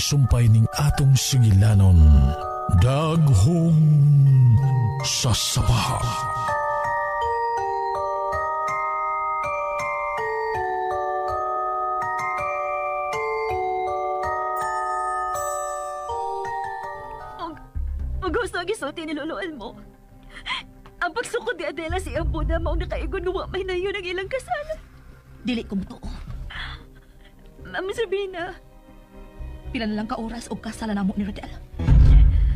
sumpay ning atong sigilanon. Daghong sasabaha. Ang gusto ang isulti ni luluan mo. Ang pagsukod ni Adela si Ambo na maong nakaigon nga may na yun ang ilang kasal. Dili ko mo to. Ma'am Sabrina. Pila na lang ka oras og kasala na mo ni Rodel.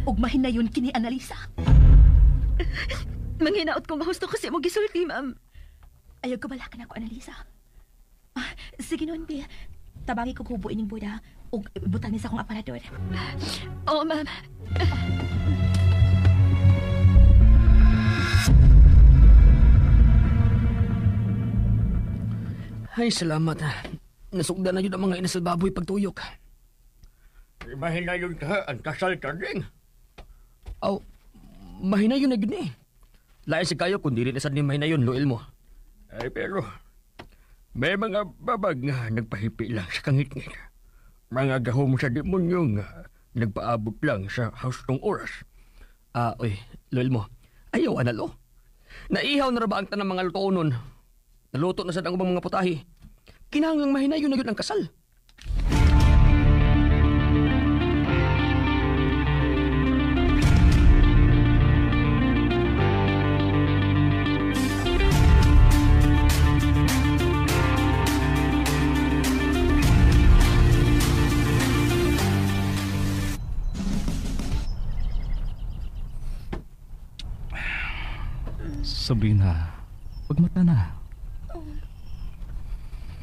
Og mahinayon kini Analisa. Manghinaot kong mahusto kasi mo gisulti, ma'am. Ayaw ka bala ka na ko, Analisa. Sige nun, Bi. Tabangi ko kubo ining buda og butangin sa akong aparador. Oo, ma'am. Ay, salamat. Nasugdan na yun ang mga inasal baboy pagtuyok. Mahinayon ka, ang kasal ka rin. Aw, mahinayon na yun eh. Lain si kayo kung dili na sad ni mahinayon, loyal mo. Ay, pero may mga babag nga nagpahipi lang sa kangit-ngit. Mga gahom sa demonyo nga nagpaabot lang sa hustong oras. Oy, loyal mo. Ayaw, analo. Naihaw na ra ba ang tanang mga luto nun? Naluto na sad ang ubang mga putahi. Kinahanglang mahinayon na yun ang kasal. Sabrina, pagmata na.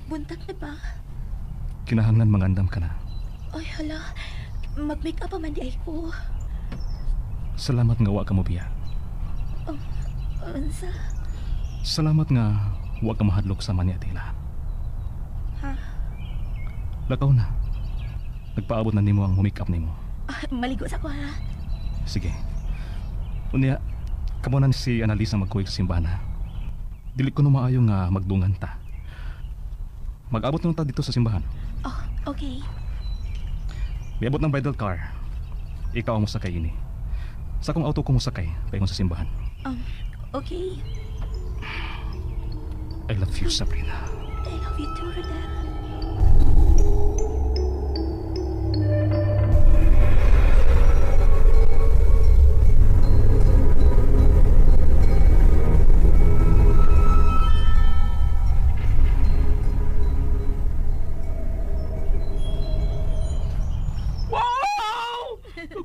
Buntag na ba? Kinahanglan mangandam ka na. Ay, hala. Mag-make up man di ay ko. Salamat nga wa ka mo biya. Unsa? Salamat nga wa ka mahadlok sa mani Atila. Ha? Lakaw na. Nagpaabot na nimo ang make up nimo. Maligo sa ko, ha? Sige. Unya, kamunan si Analisa magkuwig sa simbahan, ha? Dili ko na maayo nga magdungan ta. Mag-abot nung ta dito sa simbahan. Oh, okay. Miabot ng bridal car. Ikaw ang musakay ini. Sa akong auto ko musakay, paingon sa simbahan. Okay. I love you, Sabrina. I love you too, Rodel.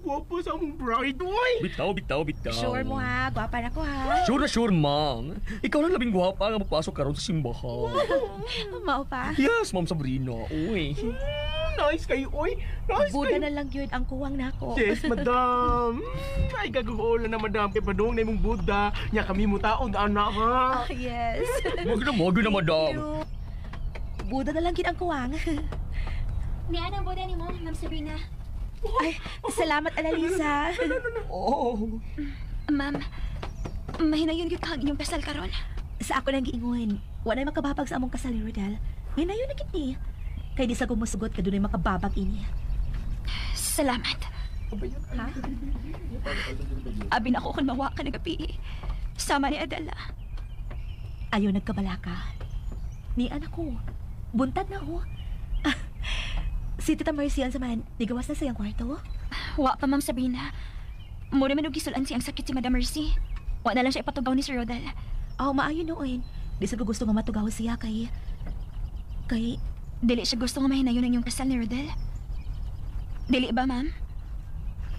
Gwapo sa mong bride, oy! Bitaw. Sure mo, ha? Gwapa na ko, ha? Sure, ma'am. Ikaw na labing gwapa nga mapasok karon sa simbahan. Mao pa? Yes, Ma'am Sabrina. Uy. Nice kayo, oy! Nice Buda kayo! na lang yun ang kuwang nako. Yes, madam! Ay, gagawin na madam kay padung na imong Buddha. Nya kami mo taon, anak, ha? Yes. Wag na, madam. Buda na lang yun ang kuwang. Niyan ang boda ni mo, Ma'am Sabrina. Ay, salamat, Analisa. Oh. Ma'am, mahinayon yun ka ang inyong kasal karon. Sa ako nang giingon, wala makababag sa among kasal ni Rodel. Ngayon na yun na kini. Kaya di sa gumusugot ka doon ay makababag ini. Salamat. Ha? Abi na ako kung mawa ka nagapi. Sama ni Adela. Ayaw nagkabalaka. Ni anak ko. Buntad na ako. Si Tita Marcian samahan, nigawas na siyang kwarto. Wa pa, Ma'am Sabrina. Muna man gisulan siyang sakit si Madam Mercy. Wa na lang siya ipatugaw ni Sir Rodel. Maayo noon. Di sa gusto nga matugaw siya kay... Dili siya gusto nga mahinayon ang iyong kasal ni Rodel. Dili ba, Ma'am?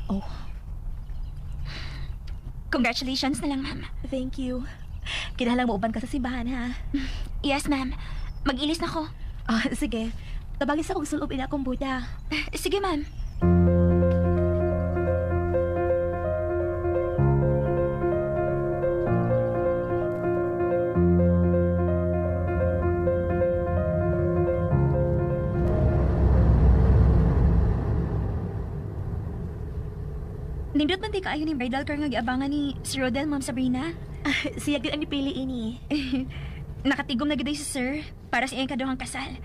Oh. Congratulations na lang, Ma'am. Thank you. Kinahalang mo uban ka sa simbahan, ha? Yes, Ma'am. Mag-ilis na ko. Sige. Tabagin sa kong sulubin akong Buddha. Sige, Ma'am. Nindot man di kaayo ni bridal car nga giabangan ni si Rodel, Ma'am Sabrina. Siya gid ang nipili ini. Nakatigom na gid si Sir para sa iyang kaduhang kasal.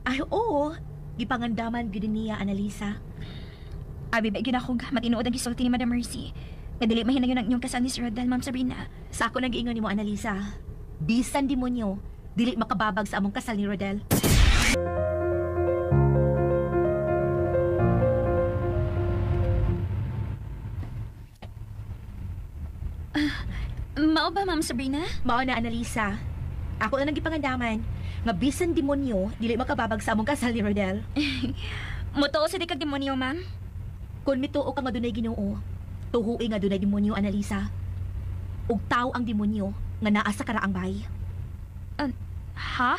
Ay, oo. Gipangandaman gid niya, Analisa. Abi ba ginakog matinuod ang gisulti ni Madam Mercy. Nga dili mahinayon ang inyong kasal ni Sir Rodel, Ma'am Sabrina. Sa ako nag-iingon ni mo, Annalisa. Bisan demonyo, dili makababag sa among kasal ni Rodel. Mao ba, Ma'am Sabrina? Mao na, Annalisa. Ako na nagipangandaman nga bisan demonyo, dili makababag sa among kasal ni Rodel. Mutuo sa di kag demonyo, Ma'am? Kung mituo ka nga dunay Ginoo, tuhui nga dunay demonyo, Annalisa. Ug tao ang demonyo nga naa sa karaang bahay. Ha?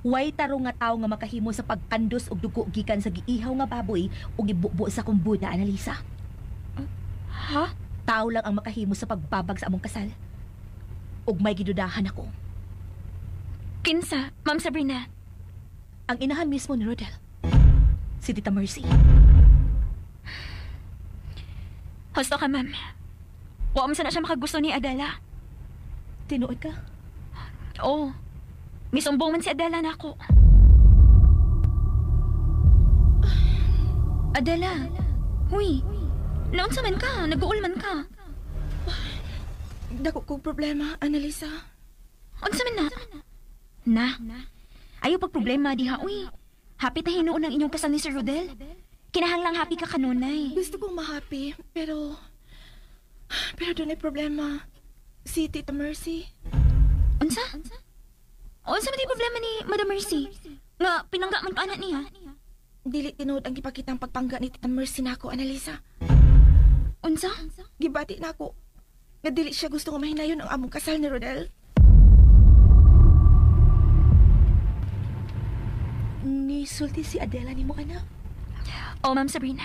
Way tarong nga tao nga makahimo sa pagkandos og dugo gikan sa giihaw nga baboy ug gibubo sa kumbuda, Annalisa. Ha? Tao lang ang makahimo sa pagbabag sa among kasal. Ug may gidudahan ako. Kinsa, Ma'am Sabrina? Ang inahan mismo ni Rodel. Si Tita Mercy. Husto ka, Ma'am. Wa man sana siya makagusto ni Adela. Tinuod ka? Oo. Misumbong man si Adela na ako. Adela. Huy. Naunsa man ka? Nag-uul man ka? Dako kong problema, Annalisa. Unsa man na? Ayaw pag problema diha, uy. Happy na hinuon ang inyong kasal ni Sir Rodel. Kinahanglang happy ka kanunay. Gusto kong ma-happy, pero doon ay problema. Si Tita Mercy. Unsa? Unsa man di problema ni Madam Mercy? Nga pinangga man ka anak niya? Dili tinuod ang gipakitang pagpangga ni Tita Mercy nako, Annalisa. Unsa? Gibati na ako. Nga dili siya gusto nga mahinayon ang among kasal ni Rodel. Nisulti si Adela ni mo, anak. Oh, Ma'am Sabrina.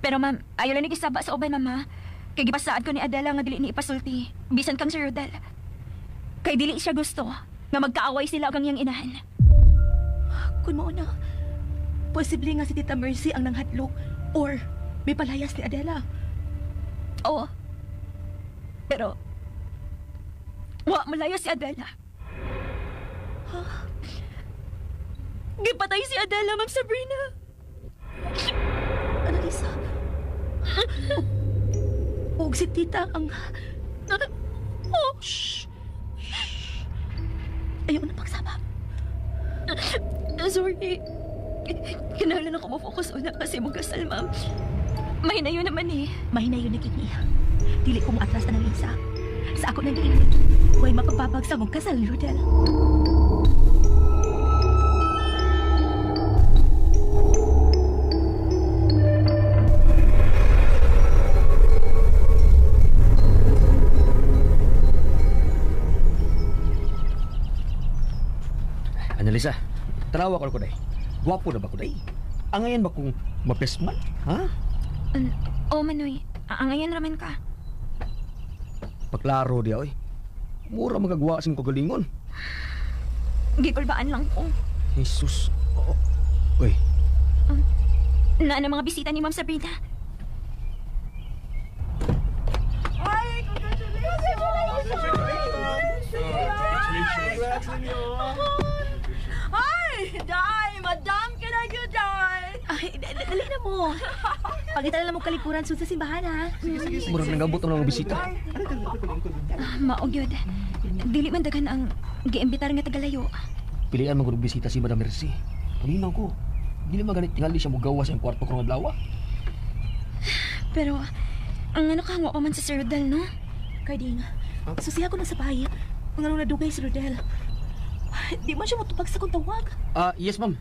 Pero ma'am, ayaw lang nagisaba sa ubay, mama. Kay gipasaad ko ni Adela nga dili ni ipasulti. Bisan kang Sir Rodel. Kay dili siya gusto nga magkaaway sila kang iyang inahan. Kung mauna, posible nga si Tita Mercy ang nanghadlok or may palayas ni Adela. Oo. Pero, wa malayo si Adela. Gipatay si Adela, Ma'am Sabrina. Annalisa. Ug si Tita ang... Oh. Shh. Ayaw na pagsabab. Sorry. Kinahanglan ako mo-focus una kasi mong kasal, ma'am. Mahinayo naman eh. Mahinayon na gini. Dili ko atras na ng isa. Sa ako nang giingin, huwag makababag sa mong kasal ni Rodel. Annalisa, tarawa ko day. Gwapo na ba ko day? Angayan ba kung mapesman? Ha? Oh, Manoy. Angayan ramen ka. Paklaro diya, oy. Mura magagawa sing kagalingon. Gikulbaan lang ko. Jesus. Oh. Uy, Na mga bisita ni Ma'am Sabrina. Day! Madam, can I go, Day? Ay, dali na mo. Pagkita na lang mong kalikuran sa simbahan, ha? mura nagabot ng mga bisita. Maog yun. Dili man dagan ang giimbitar nga tagalayo. Pilihan magulog bisita si Madam Mercy. Paminaw ko. Dili maganit tingali siya magawa sa kwarto ko ng adlaw. Pero, ang ano kahangwa pa man sa Sir Rodel, no? Karding, susiya ko na sa bahay. Kung ano nadugay si Rodel. Di man siya matupag sa kong tawag. Yes, ma'am.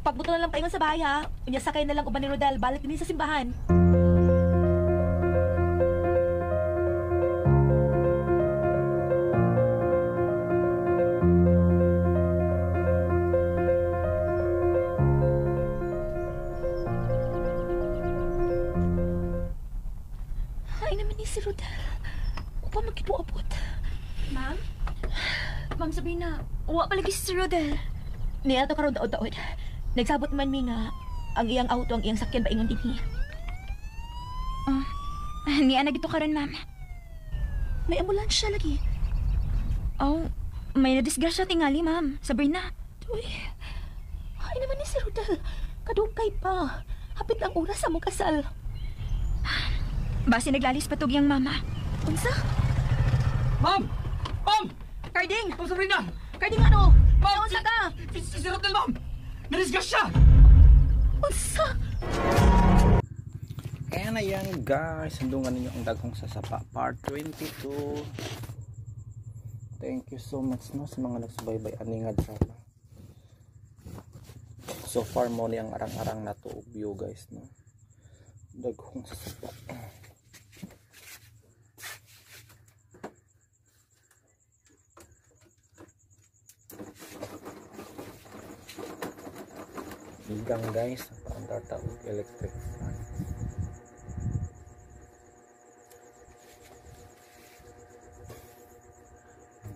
Pagbuto na lang paingon sa bahay, ha? Unya sakay na lang uban ni Rodel. Balik din sa simbahan. Ay naman ni si Rodel. Upa magkipuabot. Ma'am? Ma'am Sabrina, wa palagi si Sir Rodel. Niya to karon daod-daod. Nagsabot man mi nga ang iyang auto ang iyang sakyan paingon dinhi. Niya na gito karon, ma'am. May ambulansya lagi. Oh, may nadisgrasya tingali, ma'am. Sabrina. Uy. Ay naman ni si Rodel. Kadugkay pa. Hapit ang oras sa mong kasal. Basi naglalis patog yung mama. Unsa? Ma'am! Ma'am! Carding! Ma'am Sabrina! Carding ano? Ma'am! Unsa ka? Si Rodel, ma'am! Narisgas siya! Unsa? Kaya na yan guys, sundungan ninyo ang daghong sasapa part 22. Thank you so much no sa mga nagsubaybay ani nga drama. So far mo ni ang arang-arang na to view guys no. Daghong sasapa. Igang guys, ang tatawag electric fan.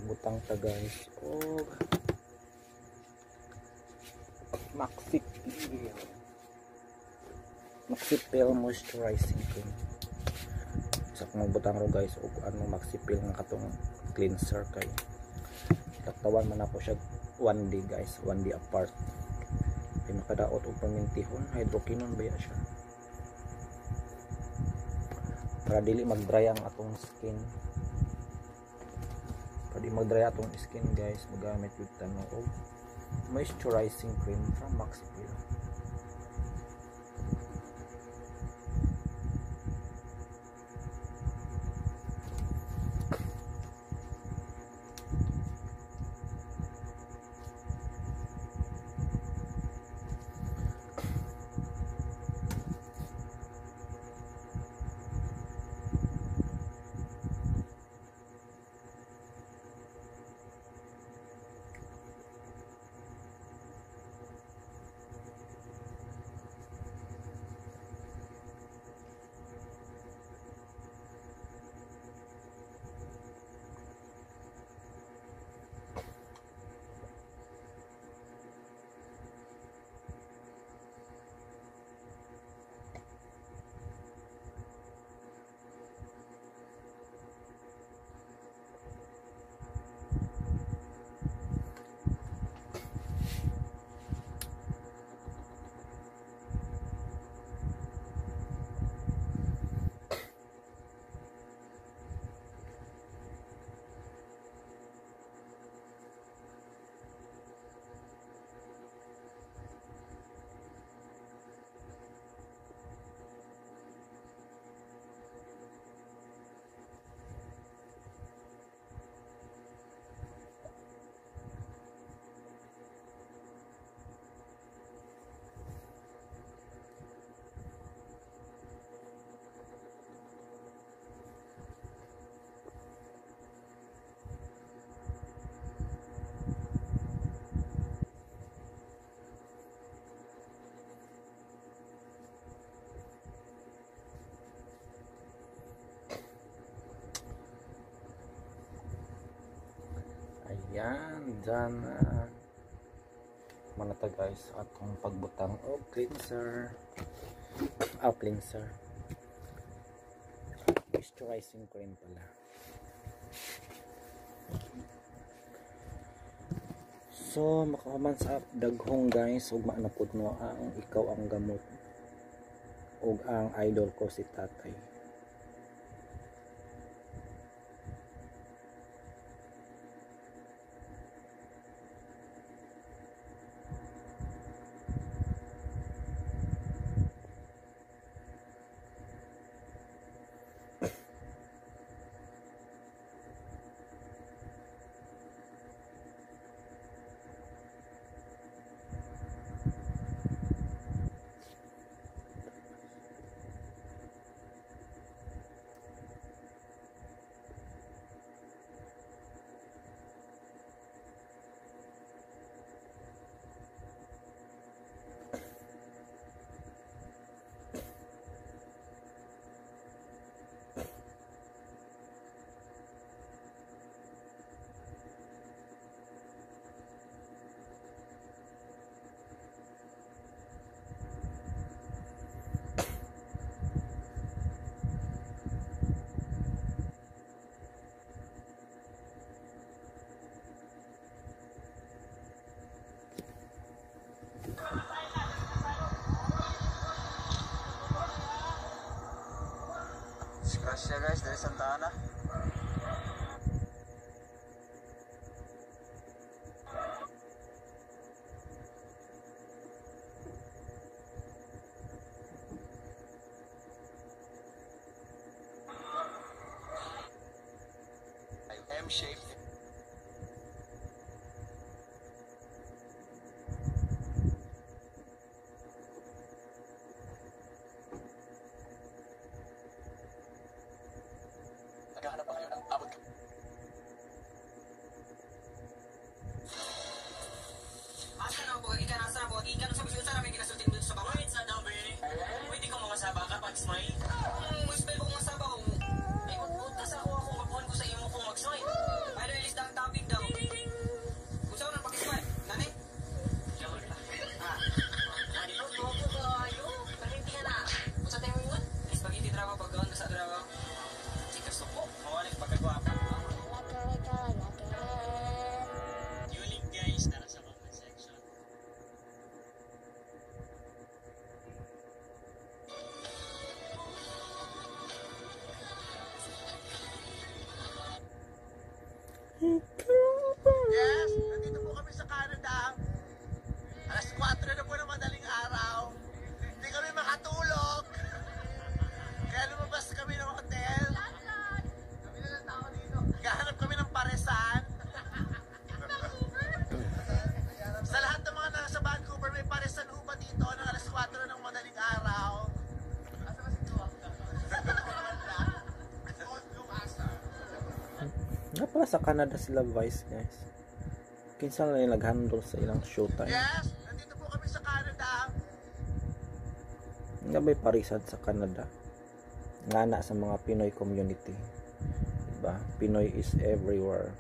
Butang ta guys o Maxipil moisturizing cream. Sa kung butang ro guys o ano Maxipil nga katong cleanser kay tatawan man ako siya 1 day guys, 1 day apart. Kay makadaot og pamintihon, hydroquinone baya siya. Para dili mag-dry ang atong skin. Pwede mag-dry atong skin guys, magamit yung tanong o moisturizing cream from Maxipil. Ayan, dyan na manata guys atong pagbutang o cleanser. Cleanser moisturizing cream pala. So makahuman sa daghong guys ug maanapod no ang ikaw ang gamot ug ang idol ko si tatay. siya guys, dari Santa Ana. M-shape. Naghahanap pa kayo ng abot ka. Asa na po, ika nasa po, ika nasa po, sa namin kinasultin doon sa bawah. Wait, sa daw, pwede ko mga saba ka pag-smile. Wispay ko mga saba ko. Ay, magpuntas ako magpuhan ko sa imo kung mag-smile. Ay, release na ang topic daw. Kung saan na pag-smile, nani? Nani po, buho ko kayo. Parinti ka na. Kung sa tayo yun? Spaghetti drama pag-gawin sa drama. Sikas po, mawalik pagkagwapa. Yung link guys, tara sa comment section. Yes, nandito po kami sa Canada. Alas 4 na po ng madaling araw. Hindi kami makatulog. Kaya lumabas kami ng hotel. Kami na lang tao dito. Gahanap kami ng paresan. Sa lahat ng mga nasa Vancouver, may paresan ho ba dito ng alas 4 ng madaling araw? Asa ba si Tuwag? Nga pala sa Canada sila Vice guys. Kinsa lang yung nag-handle sa ilang showtime. Yes, nandito po kami sa Canada. Nga ba'y parisan sa Canada? Ngana sa mga Pinoy community. Diba? Pinoy is everywhere.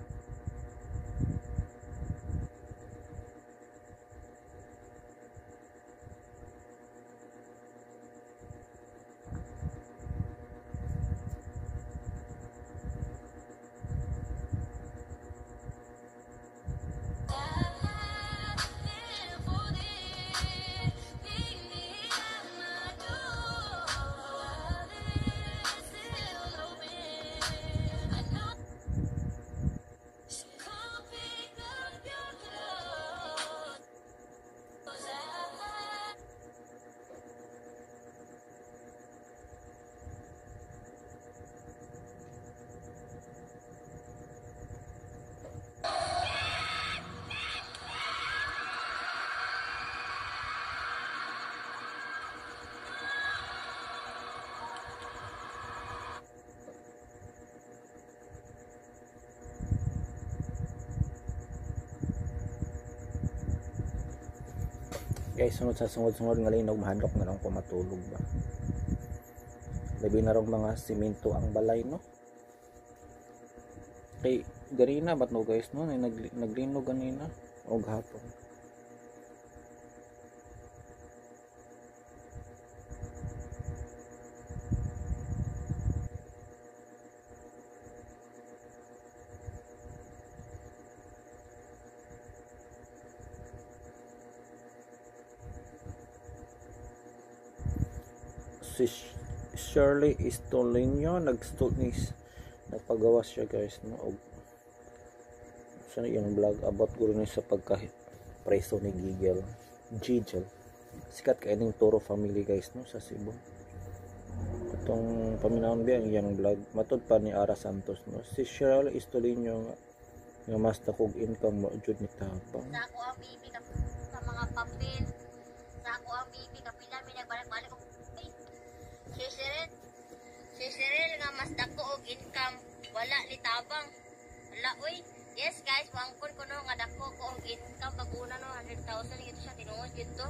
Guys, sunod sa sungod-sungod nga linog mahandok na lang ko matulog ba. Labi na rong mga simento ang balay no. Kay ganina bat no guys no, naglinog ganina og hapon. Si Shirley Istolino nagpagawas siya guys no og sa yung vlog about guro ni sa pagka preso ni Gigel sikat kay ning Toro family guys no sa Cebu. Itong paminawon ba yung vlog matud pa ni Ara Santos no si Shirley Istolino nga mas takog income mo jud ni tapang sa ako ang bibi sa mga papel sa ako ang bibi kapila mi nagbalik-balik og si Cyril nga mas dako og income wala litabang wala uy yes guys wangkon ko no nga dako ko og income pag-una no 100,000 gito siya tinuod gito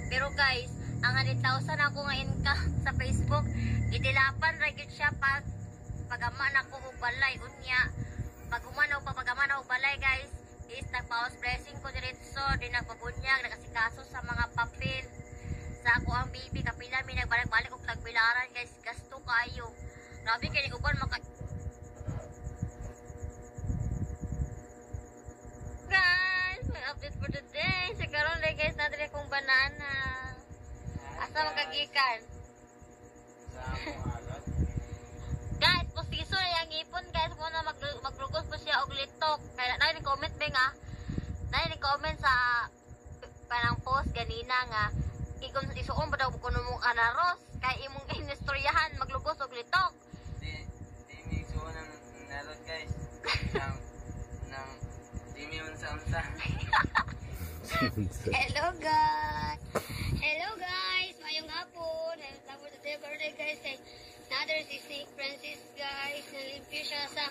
pero guys ang 100,000 ako nga income sa Facebook gidilapan ra gid siya pagama na ko og balay unya pagumanaw pa pagama og balay guys is nagpaos blessing ko diretso di nagpabunyag nakasikaso sa mga papel sa ako ang bibi kapila mi nagbalik-balik og tagbilaran guys gasto kayo grabe kay uban maka guys may update for today sa karon day guys nadre kong banana asa magagikan guys comment ba nga? Comment sa parang post ganina nga ikon isuon ba daw kuno mong anaros kay imong inistoryahan maglugos og litok. Di mi isuon ng narod guys. Nang di mi unsa-unsa. Hello guys, mayong hapon. Tapos today birthday guys kay another si St. Francis guys, nalimpyo siya sa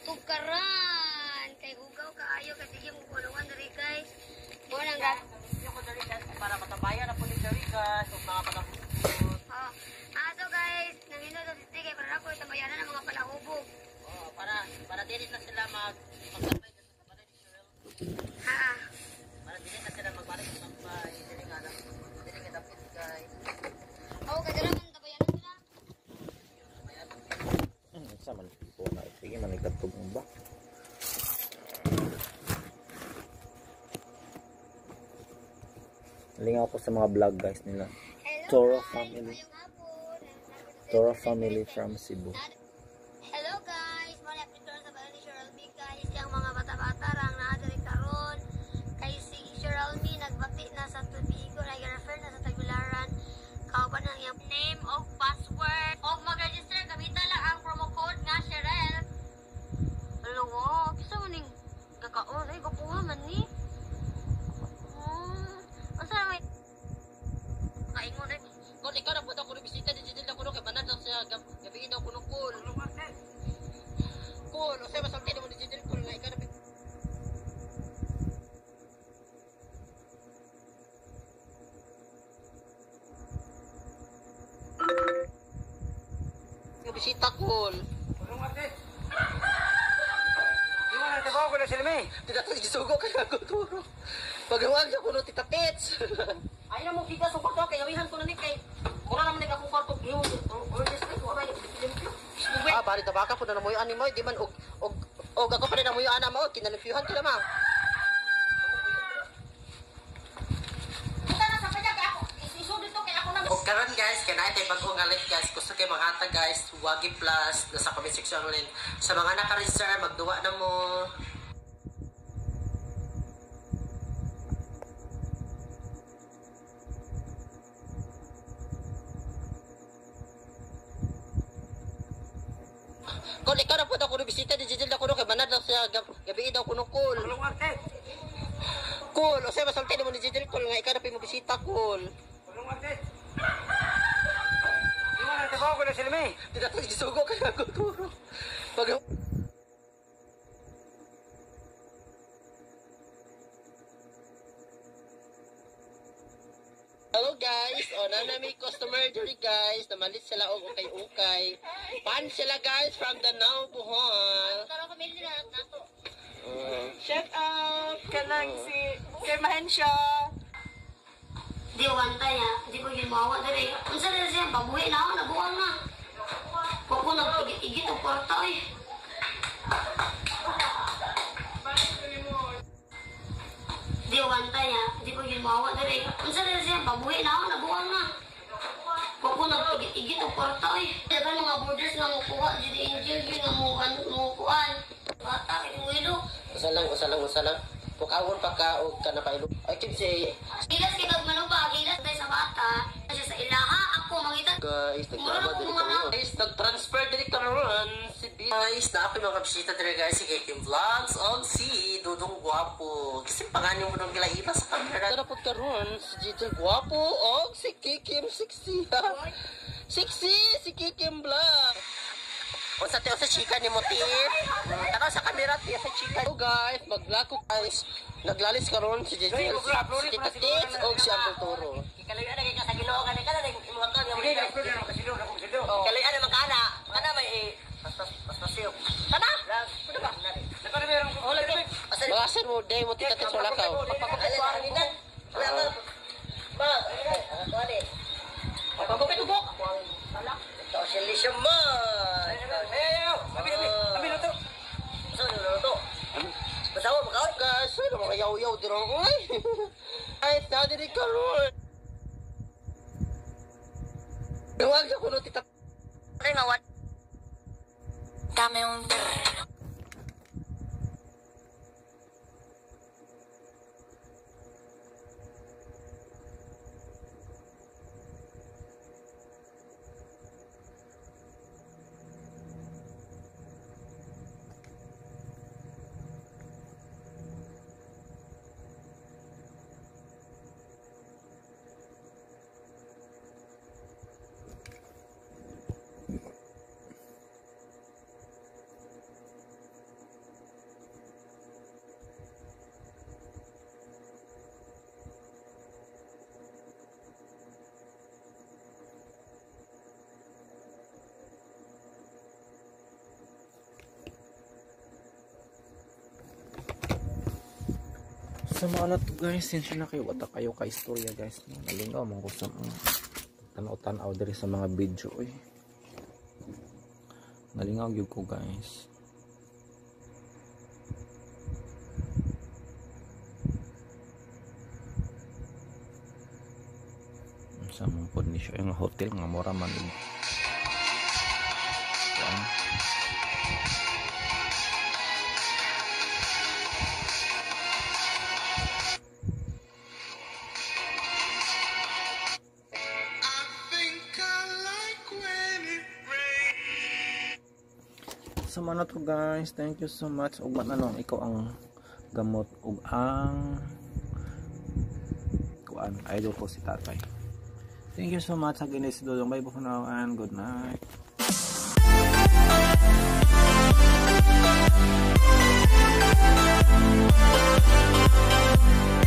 Tukaran. Kay hugaw kaayo kasi sige mo kulungan diri guys. Mo nang Ko diri guys para matabayan na po ni diri guys ug mga panahon. So guys, nangino sa sige para ako itabayanan ng mga palahubog. Para dili na sila magbabay sa balay ni Cheryl. Para dili na sila magbalik sa bahay. Dili nga dapat guys. Kadira man tabayanan sila. Sa man po na sige man ikatog mo ba? Lingaw ko sa mga vlog guys nila. Toro family from Cebu. Hello guys, mali apito sa balay ni Cheryl B guys, yung mga bata-bata rang naadiri karon. Kay si Cheryl B nagbati na sa Tubigo, nag-refer na sa Tagbilaran. Kauban ang iyang name o password. O mag-register gamitan lang ang promo code nga Cheryl. Hello, kisa mo ning kakaon ay gupuha man ni. Asa may kaingon na Kung ikaw na po ako bisita di dito ko kay banad sa gabi daw kuno cool. Cool, o sa masalti mo di dito cool nga ikaw na bisita cool. Tabaw ko na sila may. Tidak isugo kaya ako turo. Pagawag sa kuno tita Tits. Ay na mo kita sa kwarto kay gawihan ko na ni kay. Mura naman ning akong kwarto yung bari tabaka po na mo yung animo di man og ako pa rin na mo yung ana mo kinalimpyuhan ko naman. O karon guys, kaya natin bagong galit guys. Gusto kayo manghatag guys, Wagi Plus, nasa comment section link. Sa mga naka-reserve, magduwa na mo. Kung ikaw na po daw kuno bisita, di jijil na kuno kay banad lang siya gabi daw kuno cool. Cool, o siya masalti mo ni jijil cool nga ikaw na po mo bisita cool. Tabaw ko na sila may. Tidak isugo kaya ako turo. Hello guys, na may customer diri guys, namalit sila og ukay-ukay. Pan sila guys from Danao, Bohol. Shout out kanang si Sir Mahensya. Di wanta ya, di ko gimawa diri. Unsa na siya babuhi na ako nabuwang na. Ko nagigit og kwarta eh. Di wanta ya, di ko gimawa diri. Unsa na siya babuhi na ako nabuwang na. Ko nagigit og kwarta eh. Dagan mga borders nga mukuha di angel nga mo kuan. Bata mo ilo. Usa lang. Pukawon pa ka og kana pa ilo. I can say Gilas kay kag manuba, gilas tay sa bata. Kasi sa ilaha ako mangita. guys, nag-transfer diri karon si guys na ako mga bisita diri guys si Kim Vlogs og si Dudong Guwapo. Kasi pangalan mo nang gilaiba sa camera. Tara pud karon si Gigi Guwapo og si Kim Sexy. Sexy si Kim Vlog. O sa chika ni Motir. Tara sa camera tiya sa chika. So guys, maglako guys. Naglalis karon si Gigi, si Tita Tits og si Uncle Toro. Kalayan na ka sa Ginoo kanay kana imong kan nga mo. Kalayan na makana. Kana may basta siyo. Kana? Kuno ba? Nakara meron ko. Oh, lagi. Bawasan mo day mo Tita Tits wala ka. Ba, ano ani? Pagpapit ubok. Wala. To sili siya man. Abi luto. So luto. Basawa makaw guys, ano mga yaw-yaw diro. Oy. Ay, tadi di karon. Huwag ako no tita. Ay ngawat. Dame un Sa mga na to guys, sensya na kayo wata kayo ka istorya guys, no? Nalingaw mong gusto mong tanaw-tanaw diri sa mga video nalingaw gyud ko guys. Sa mong pod ni siya yung hotel nga mura man yan. Sa mga to guys, thank you so much. Ug mananong ikaw ang gamot ug ang kuan idol ko si tatay. Thank you so much again, Dodong. Bye for now and good night.